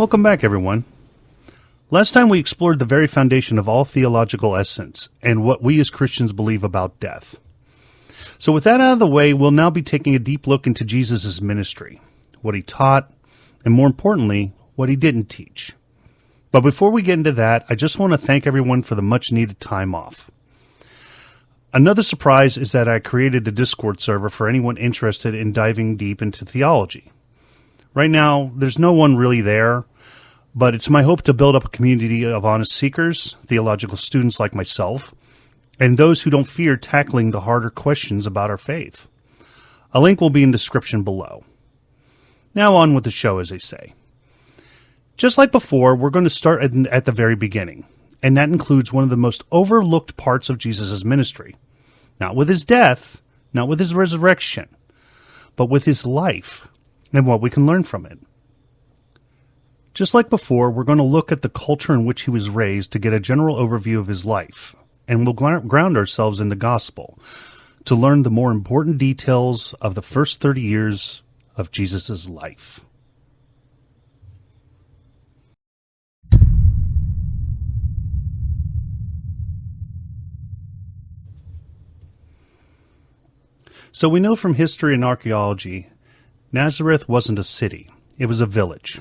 Welcome back, everyone. Last time we explored the very foundation of all theological essence and what we as Christians believe about death. So with that out of the way, we'll now be taking a deep look into Jesus' ministry, what he taught, and more importantly, what he didn't teach. But before we get into that, I just want to thank everyone for the much-needed time off. Another surprise is that I created a Discord server for anyone interested in diving deep into theology. Right now, there's no one really there, but it's my hope to build up a community of honest seekers, theological students like myself, and those who don't fear tackling the harder questions about our faith. A link will be in the description below. Now on with the show, as they say. Just like before, we're going to start at the very beginning, and that includes one of the most overlooked parts of Jesus' ministry. Not with his death, not with his resurrection, but with his life and what we can learn from it. Just like before, we're going to look at the culture in which he was raised to get a general overview of his life, and we'll ground ourselves in the gospel to learn the more important details of the first 30 years of Jesus' life. So we know from history and archaeology, Nazareth wasn't a city, it was a village.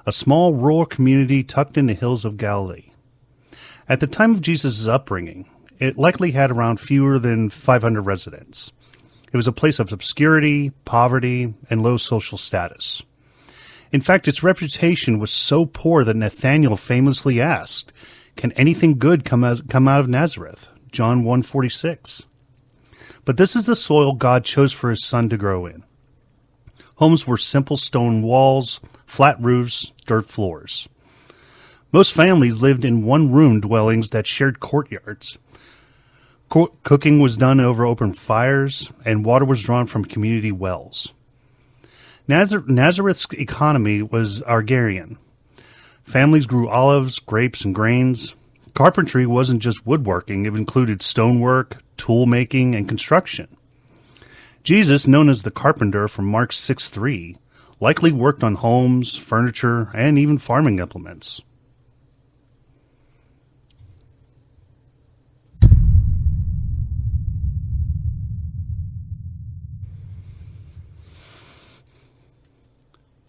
A small rural community tucked in the hills of Galilee. At the time of Jesus' upbringing, it likely had around fewer than 500 residents. It was a place of obscurity, poverty, and low social status. In fact, its reputation was so poor that Nathanael famously asked, "Can anything good come out of Nazareth?" John 1:46. But this is the soil God chose for his son to grow in. Homes were simple stone walls, flat roofs, dirt floors. Most families lived in one-room dwellings that shared courtyards. Cooking was done over open fires, and water was drawn from community wells. Nazareth's economy was agrarian. Families grew olives, grapes, and grains. Carpentry wasn't just woodworking, it included stonework, tool making, and construction. Jesus, known as the carpenter from Mark 6:3, likely worked on homes, furniture, and even farming implements.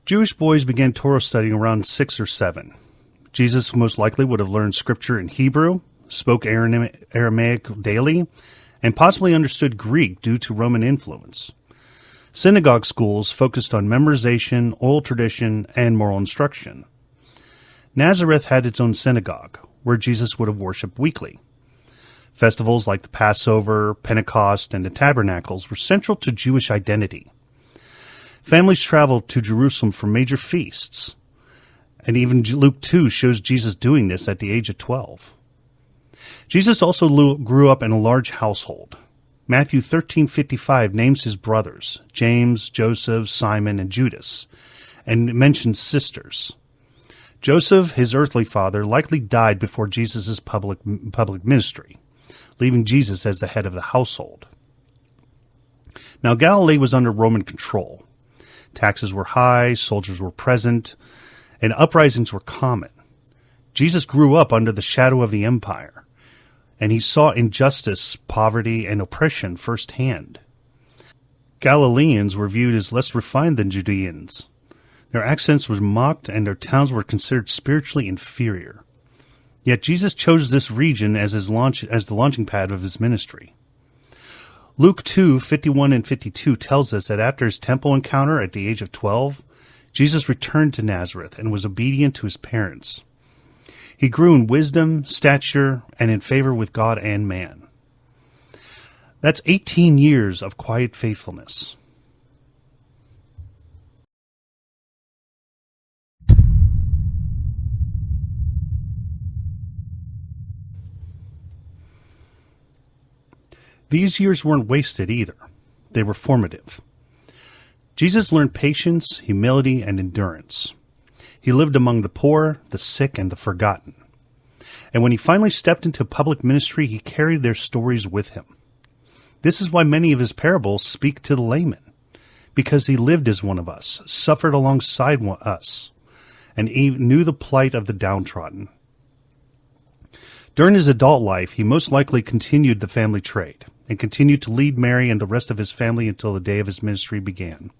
Jewish boys began Torah studying around 6 or 7. Jesus most likely would have learned scripture in Hebrew, spoke Aramaic daily, and possibly understood Greek due to Roman influence. Synagogue schools focused on memorization, oral tradition, and moral instruction. Nazareth had its own synagogue, where Jesus would have worshipped weekly. Festivals like the Passover, Pentecost, and the Tabernacles were central to Jewish identity. Families traveled to Jerusalem for major feasts, and even Luke 2 shows Jesus doing this at the age of 12. Jesus also grew up in a large household. Matthew 13:55 names his brothers, James, Joseph, Simon, and Judas, and mentions sisters. Joseph, his earthly father, likely died before Jesus' public ministry, leaving Jesus as the head of the household. Now, Galilee was under Roman control. Taxes were high, soldiers were present, and uprisings were common. Jesus grew up under the shadow of the empire, and he saw injustice, poverty, and oppression firsthand. Galileans were viewed as less refined than Judeans. Their accents were mocked, and their towns were considered spiritually inferior. Yet Jesus chose this region as the launching pad of his ministry. Luke 2:51 and 52 tells us that after his temple encounter at the age of 12, Jesus returned to Nazareth and was obedient to his parents. He grew in wisdom, stature, and in favor with God and man. That's 18 years of quiet faithfulness. These years weren't wasted either. They were formative. Jesus learned patience, humility, and endurance. He lived among the poor, the sick, and the forgotten. And when he finally stepped into public ministry, he carried their stories with him. This is why many of his parables speak to the layman, because he lived as one of us, suffered alongside us, and he knew the plight of the downtrodden. During his adult life, he most likely continued the family trade and continued to lead Mary and the rest of his family until the day of his ministry began.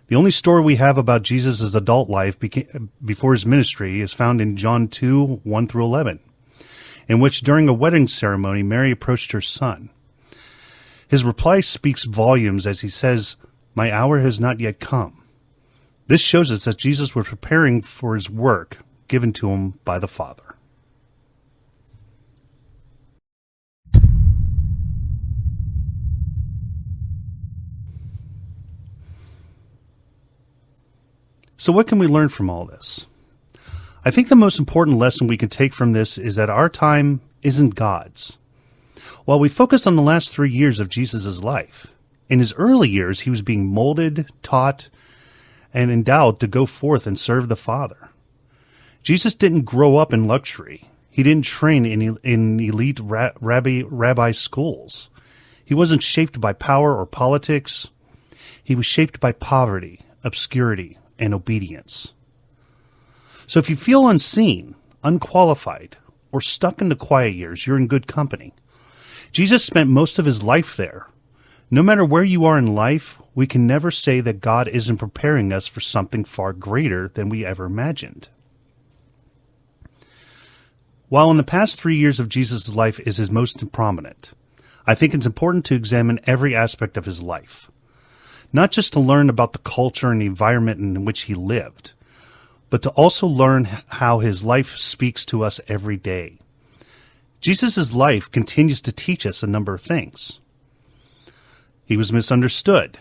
The only story we have about Jesus' adult life before his ministry is found in John 2, 1 through 11, in which during a wedding ceremony, Mary approached her son. His reply speaks volumes as he says, "My hour has not yet come." This shows us that Jesus was preparing for his work given to him by the Father. So what can we learn from all this? I think the most important lesson we can take from this is that our time isn't God's. While we focused on the last 3 years of Jesus' life, in his early years he was being molded, taught, and endowed to go forth and serve the Father. Jesus didn't grow up in luxury. He didn't train in elite rabbi schools. He wasn't shaped by power or politics. He was shaped by poverty, obscurity, and obedience. So if you feel unseen, unqualified, or stuck in the quiet years, you're in good company. Jesus spent most of his life there. No matter where you are in life, we can never say that God isn't preparing us for something far greater than we ever imagined. While in the past 3 years of Jesus' life is his most prominent, I think it's important to examine every aspect of his life. Not just to learn about the culture and the environment in which he lived, but to also learn how his life speaks to us every day. Jesus' life continues to teach us a number of things. He was misunderstood.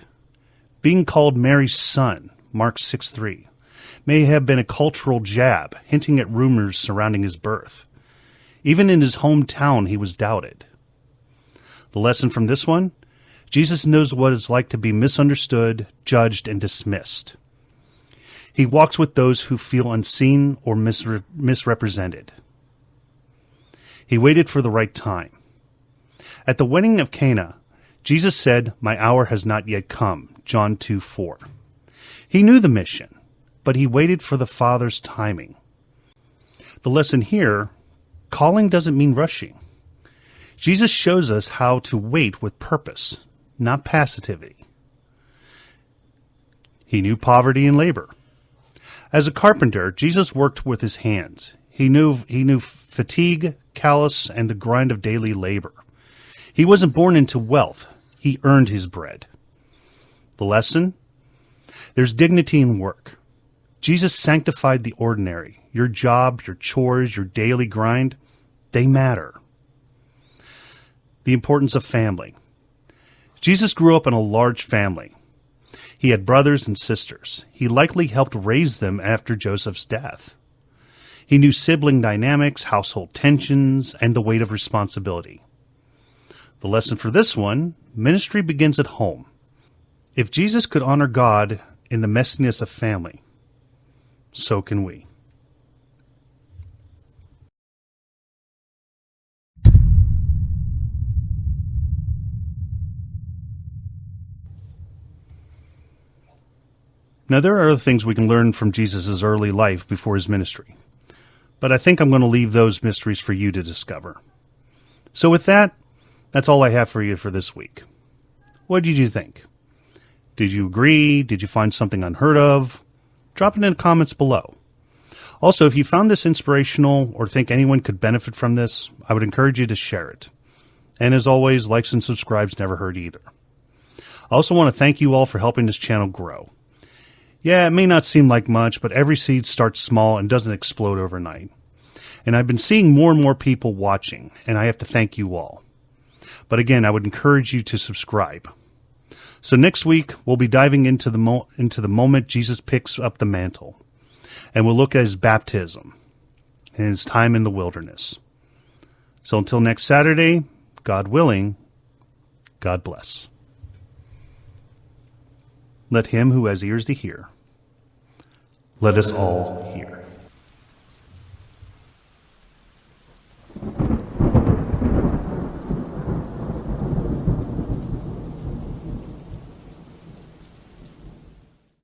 Being called Mary's son, Mark 6:3, may have been a cultural jab, hinting at rumors surrounding his birth. Even in his hometown, he was doubted. The lesson from this one? Jesus knows what it's like to be misunderstood, judged, and dismissed. He walks with those who feel unseen or misrepresented. He waited for the right time. At the wedding of Cana, Jesus said, "My hour has not yet come," John 2:4. He knew the mission, but he waited for the Father's timing. The lesson here, calling doesn't mean rushing. Jesus shows us how to wait with purpose, not passivity. He knew poverty and labor. As a carpenter, Jesus worked with his hands. He knew fatigue, callous, and the grind of daily labor. He wasn't born into wealth. He earned his bread. The lesson? There's dignity in work. Jesus sanctified the ordinary. Your job, your chores, your daily grind, they matter. The importance of family. Jesus grew up in a large family. He had brothers and sisters. He likely helped raise them after Joseph's death. He knew sibling dynamics, household tensions, and the weight of responsibility. The lesson for this one, ministry begins at home. If Jesus could honor God in the messiness of family, so can we. Now, there are other things we can learn from Jesus' early life before his ministry, but I think I'm going to leave those mysteries for you to discover. So with that, that's all I have for you for this week. What did you think? Did you agree? Did you find something unheard of? Drop it in the comments below. Also, if you found this inspirational or think anyone could benefit from this, I would encourage you to share it. And as always, likes and subscribes never hurt either. I also want to thank you all for helping this channel grow. Yeah, it may not seem like much, but every seed starts small and doesn't explode overnight. And I've been seeing more and more people watching, and I have to thank you all. But again, I would encourage you to subscribe. So next week, we'll be diving into the moment Jesus picks up the mantle. And we'll look at his baptism and his time in the wilderness. So until next Saturday, God willing, God bless. Let him who has ears to hear, let us all hear.